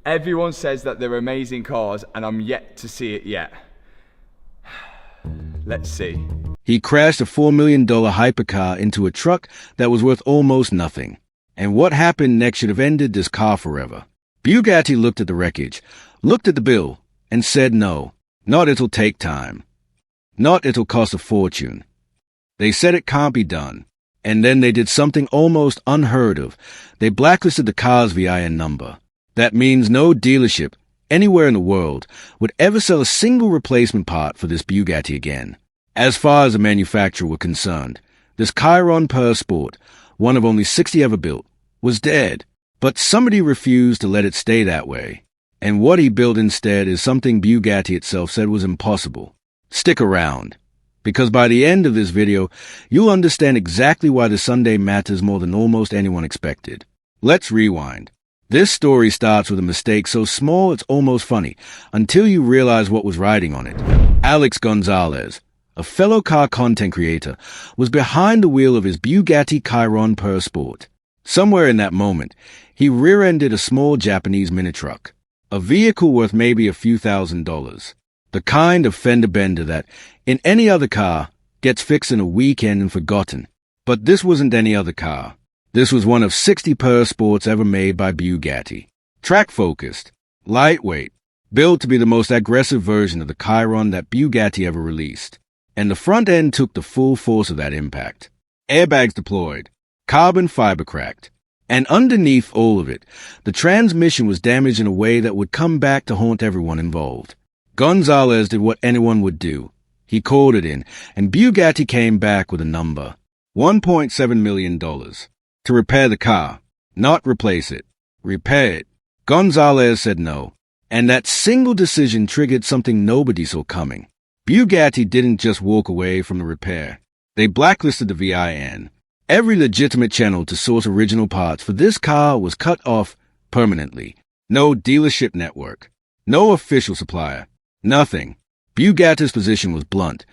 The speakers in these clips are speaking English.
Everyone says that they're amazing cars, and I'm yet to see it yet. Let's see. He crashed a $4 million hypercar into a truck that was worth almost nothing. And what happened next should have ended this car forever. Bugatti looked at the wreckage, looked at the bill, and said no. Not it'll take time. Not it'll cost a fortune. They said it can't be done. And then they did something almost unheard of. They blacklisted the car's VIN number. That means no dealership, anywhere in the world, would ever sell a single replacement part for this Bugatti again. As far as the manufacturer were concerned, this Chiron Pur Sport, one of only 60 ever built, was dead. But somebody refused to let it stay that way. And what he built instead is something Bugatti itself said was impossible. Stick around, because by the end of this video, you'll understand exactly why the Sunday matters more than almost anyone expected. Let's rewind. This story starts with a mistake so small it's almost funny, until you realize what was riding on it. Alex Gonzalez, a fellow car content creator, was behind the wheel of his Bugatti Chiron Pur Sport. Somewhere in that moment, he rear-ended a small Japanese mini-truck, a vehicle worth maybe a few $1,000s. The kind of fender bender that, in any other car, gets fixed in a weekend and forgotten. But this wasn't any other car. This was one of 60 Pur Sports ever made by Bugatti. Track-focused, lightweight, built to be the most aggressive version of the Chiron that Bugatti ever released. And the front end took the full force of that impact. Airbags deployed, carbon fiber cracked. And underneath all of it, the transmission was damaged in a way that would come back to haunt everyone involved. Gonzalez did what anyone would do. He called it in, and Bugatti came back with a number. $1.7 million. To repair the car. Not replace it. Repair it. Gonzalez said no. And that single decision triggered something nobody saw coming. Bugatti didn't just walk away from the repair. They blacklisted the VIN. Every legitimate channel to source original parts for this car was cut off permanently. No dealership network. No official supplier. Nothing. Bugatti's position was blunt.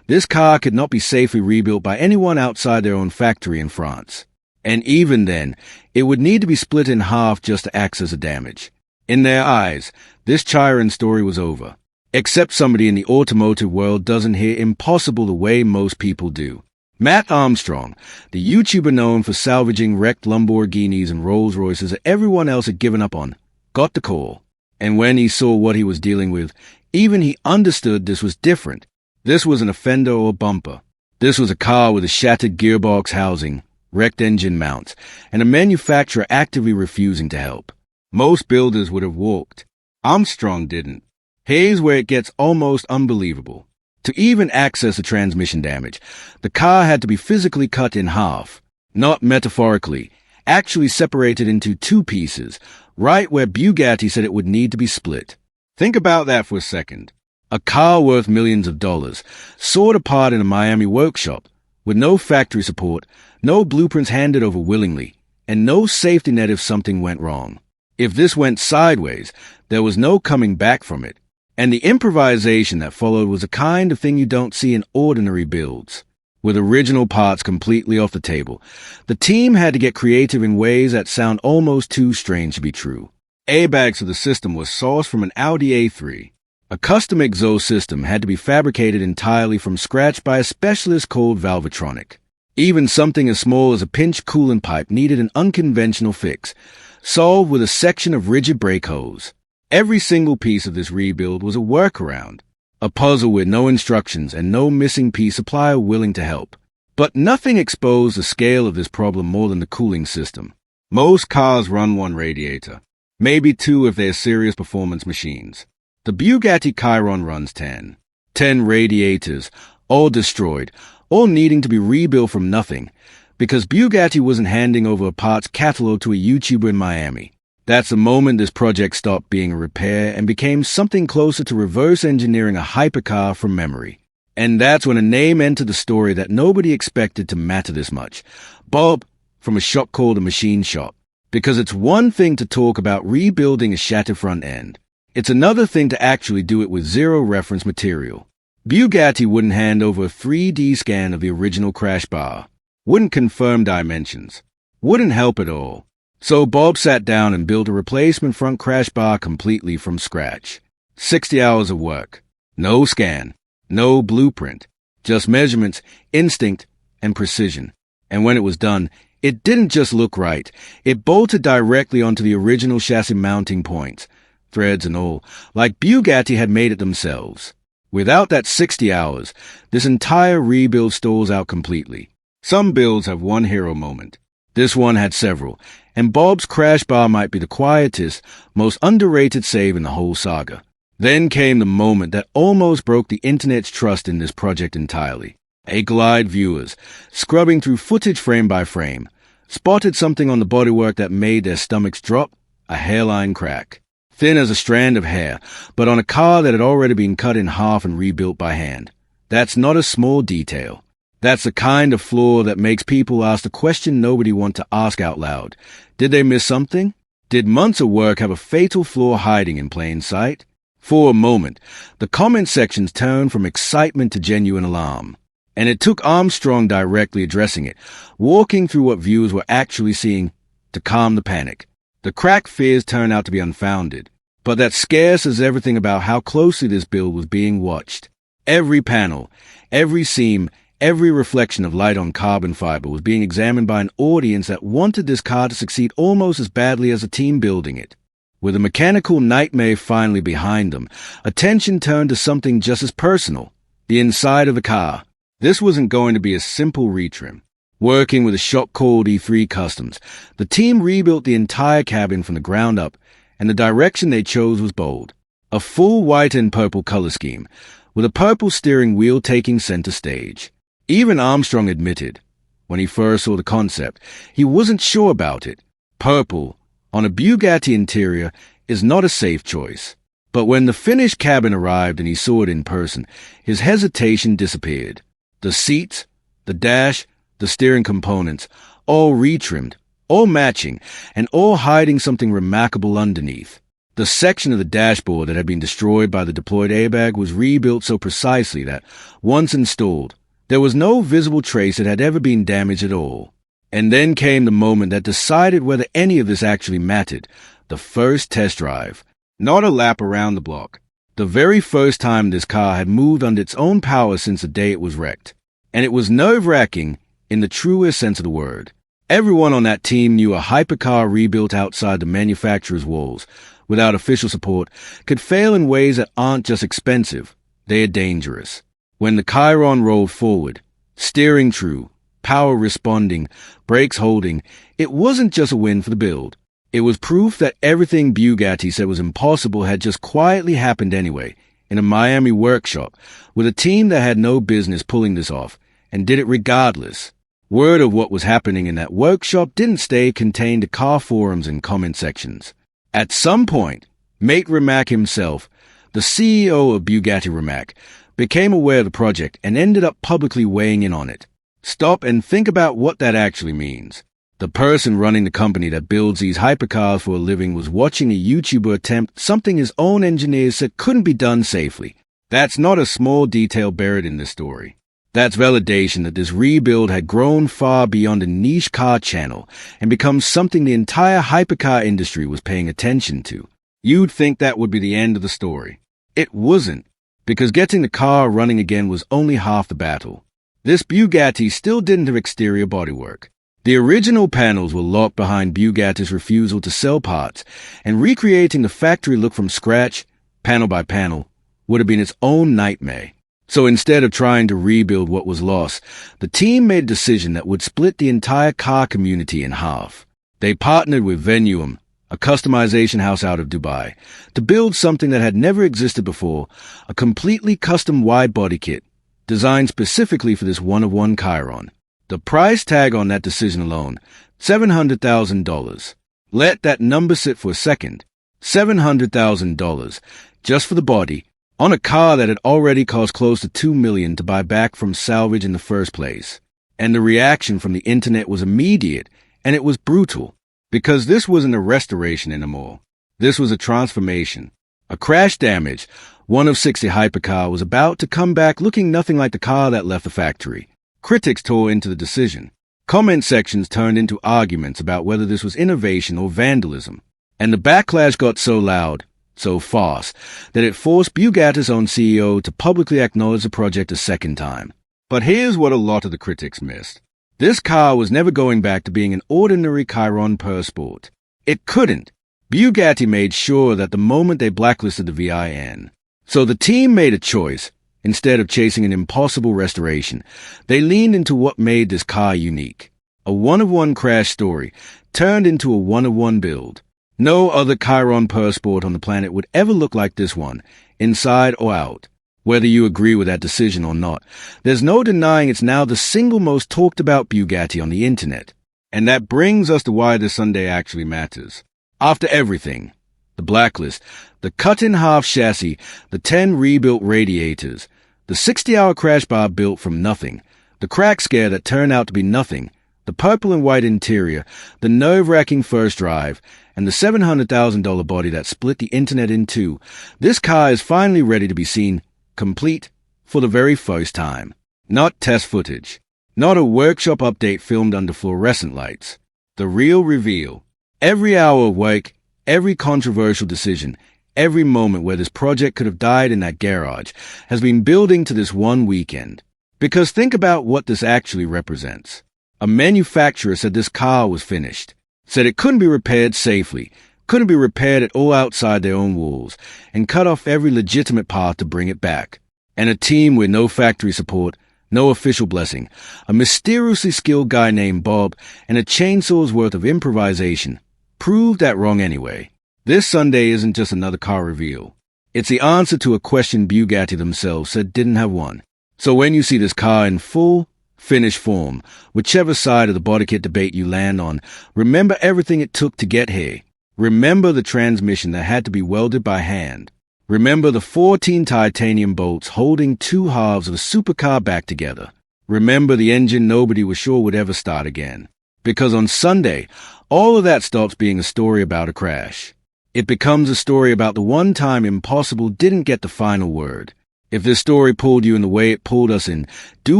This car could not be safely rebuilt by anyone outside their own factory in France. And even then, it would need to be split in half just to access the damage. In their eyes, this Chiron story was over. Except somebody in the automotive world doesn't hear impossible the way most people do. Matt Armstrong, the YouTuber known for salvaging wrecked Lamborghinis and Rolls-Royces that everyone else had given up on, got the call. And when he saw what he was dealing with, even he understood this was different. This wasn't a fender or bumper. This was a car with a shattered gearbox housing, wrecked engine mounts, and a manufacturer actively refusing to help. Most builders would have walked. Armstrong didn't. Here's where it gets almost unbelievable. To even access the transmission damage, the car had to be physically cut in half, not metaphorically, actually separated into two pieces, right where Bugatti said it would need to be split. Think about that for a second. A car worth millions of dollars, sawed apart in a Miami workshop, with no factory support, no blueprints handed over willingly, and no safety net if something went wrong. If this went sideways, there was no coming back from it. And the improvisation that followed was the kind of thing you don't see in ordinary builds. With original parts completely off the table, the team had to get creative in ways that sound almost too strange to be true. Airbags for the system was sourced from an Audi A3. A custom exhaust system had to be fabricated entirely from scratch by a specialist called Valvetronic. Even something as small as a pinch coolant pipe needed an unconventional fix, solved with a section of rigid brake hose. Every single piece of this rebuild was a workaround, a puzzle with no instructions and no missing piece supplier willing to help. But nothing exposed the scale of this problem more than the cooling system. Most cars run one radiator, maybe two if they're serious performance machines. The Bugatti Chiron runs 10. 10 radiators, all destroyed, all needing to be rebuilt from nothing, because Bugatti wasn't handing over a parts catalog to a YouTuber in Miami. That's the moment this project stopped being a repair and became something closer to reverse engineering a hypercar from memory. And that's when a name entered the story that nobody expected to matter this much. Bob, from a shop called a machine shop. Because it's one thing to talk about rebuilding a shattered front end. It's another thing to actually do it with zero reference material. Bugatti wouldn't hand over a 3D scan of the original crash bar. Wouldn't confirm dimensions. Wouldn't help at all. So Bob sat down and built a replacement front crash bar completely from scratch. 60 hours of work. No scan. No blueprint. Just measurements, instinct, and precision. And when it was done, it didn't just look right. It bolted directly onto the original chassis mounting points, threads and all, like Bugatti had made it themselves. Without that 60 hours, this entire rebuild stalls out completely. Some builds have one hero moment. This one had several, and Bob's crash bar might be the quietest, most underrated save in the whole saga. Then came the moment that almost broke the internet's trust in this project entirely. Eagle-eyed viewers, scrubbing through footage frame by frame, spotted something on the bodywork that made their stomachs drop, a hairline crack. Thin as a strand of hair, but on a car that had already been cut in half and rebuilt by hand. That's not a small detail. That's the kind of flaw that makes people ask the question nobody wants to ask out loud. Did they miss something? Did months of work have a fatal flaw hiding in plain sight? For a moment, the comment sections turned from excitement to genuine alarm. And it took Armstrong directly addressing it, walking through what viewers were actually seeing, to calm the panic. The cracked fears turned out to be unfounded, but that scarce as everything about how closely this build was being watched. Every panel, every seam, every reflection of light on carbon fiber was being examined by an audience that wanted this car to succeed almost as badly as the team building it. With a mechanical nightmare finally behind them, attention turned to something just as personal, the inside of the car. This wasn't going to be a simple retrim. Working with a shop called E3 Customs, the team rebuilt the entire cabin from the ground up, and the direction they chose was bold. A full white and purple color scheme, with a purple steering wheel taking center stage. Even Armstrong admitted, when he first saw the concept, he wasn't sure about it. Purple, on a Bugatti interior, is not a safe choice. But when the finished cabin arrived and he saw it in person, his hesitation disappeared. The seats, the dash, the steering components, all retrimmed, all matching, and all hiding something remarkable underneath. The section of the dashboard that had been destroyed by the deployed airbag was rebuilt so precisely that, once installed, there was no visible trace it had ever been damaged at all. And then came the moment that decided whether any of this actually mattered, the first test drive. Not a lap around the block. The very first time this car had moved under its own power since the day it was wrecked. And it was nerve-wracking in the truest sense of the word. Everyone on that team knew a hypercar rebuilt outside the manufacturer's walls, without official support, could fail in ways that aren't just expensive, they are dangerous. When the Chiron rolled forward, steering true, power responding, brakes holding, it wasn't just a win for the build. It was proof that everything Bugatti said was impossible had just quietly happened anyway, in a Miami workshop, with a team that had no business pulling this off, and did it regardless. Word of what was happening in that workshop didn't stay contained to car forums and comment sections. At some point, Mate Rimac himself, the CEO of Bugatti Rimac, became aware of the project and ended up publicly weighing in on it. Stop and think about what that actually means. The person running the company that builds these hypercars for a living was watching a YouTuber attempt something his own engineers said couldn't be done safely. That's not a small detail buried in this story. That's validation that this rebuild had grown far beyond a niche car channel and become something the entire hypercar industry was paying attention to. You'd think that would be the end of the story. It wasn't, because getting the car running again was only half the battle. This Bugatti still didn't have exterior bodywork. The original panels were locked behind Bugatti's refusal to sell parts, and recreating the factory look from scratch, panel by panel, would have been its own nightmare. So instead of trying to rebuild what was lost, the team made a decision that would split the entire car community in half. They partnered with Venuum, a customization house out of Dubai, to build something that had never existed before, a completely custom wide body kit, designed specifically for this one-of-one Chiron. The price tag on that decision alone, $700,000. Let that number sit for a second. $700,000, just for the body, on a car that had already cost close to $2 million to buy back from salvage in the first place. And the reaction from the internet was immediate, and it was brutal, because this wasn't a restoration anymore. This was a transformation. A crash damage, one of 60 hypercar, was about to come back looking nothing like the car that left the factory. Critics tore into the decision. Comment sections turned into arguments about whether this was innovation or vandalism. And the backlash got so loud, so fast, that it forced Bugatti's own CEO to publicly acknowledge the project a second time. But here's what a lot of the critics missed. This car was never going back to being an ordinary Chiron Pur Sport. It couldn't. Bugatti made sure that the moment they blacklisted the VIN. So the team made a choice. Instead of chasing an impossible restoration, they leaned into what made this car unique. A one-of-one crash story turned into a one-of-one build. No other Chiron Pur Sport on the planet would ever look like this one, inside or out. Whether you agree with that decision or not, there's no denying it's now the single most talked about Bugatti on the internet. And that brings us to why this Sunday actually matters. After everything, the blacklist, the cut-in-half chassis, the 10 rebuilt radiators, the 60-hour crash bar built from nothing, the crack scare that turned out to be nothing, the purple and white interior, the nerve-wracking first drive, and the $700,000 body that split the internet in two, this car is finally ready to be seen, complete, for the very first time. Not test footage. Not a workshop update filmed under fluorescent lights. The real reveal. Every hour of work, every controversial decision, every moment where this project could have died in that garage has been building to this one weekend. Because think about what this actually represents. A manufacturer said this car was finished, said it couldn't be repaired safely, couldn't be repaired at all outside their own walls, and cut off every legitimate path to bring it back. And a team with no factory support, no official blessing, a mysteriously skilled guy named Bob, and a chainsaw's worth of improvisation proved that wrong anyway. This Sunday isn't just another car reveal. It's the answer to a question Bugatti themselves said didn't have one. So when you see this car in full, finished form, whichever side of the body kit debate you land on, remember everything it took to get here. Remember the transmission that had to be welded by hand. Remember the 14 titanium bolts holding two halves of a supercar back together. Remember the engine nobody was sure would ever start again. Because on Sunday, all of that stops being a story about a crash. It becomes a story about the one time impossible didn't get the final word. If this story pulled you in the way it pulled us in, do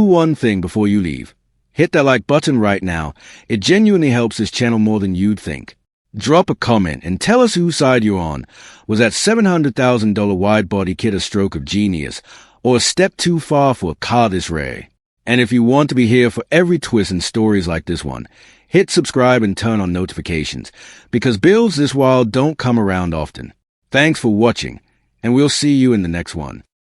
one thing before you leave. Hit that like button right now. It genuinely helps this channel more than you'd think. Drop a comment and tell us whose side you're on. Was that $700,000 wide-body kit a stroke of genius, or a step too far for a car this rare? And if you want to be here for every twist and stories like this one, hit subscribe and turn on notifications, because builds this wild don't come around often. Thanks for watching, and we'll see you in the next one.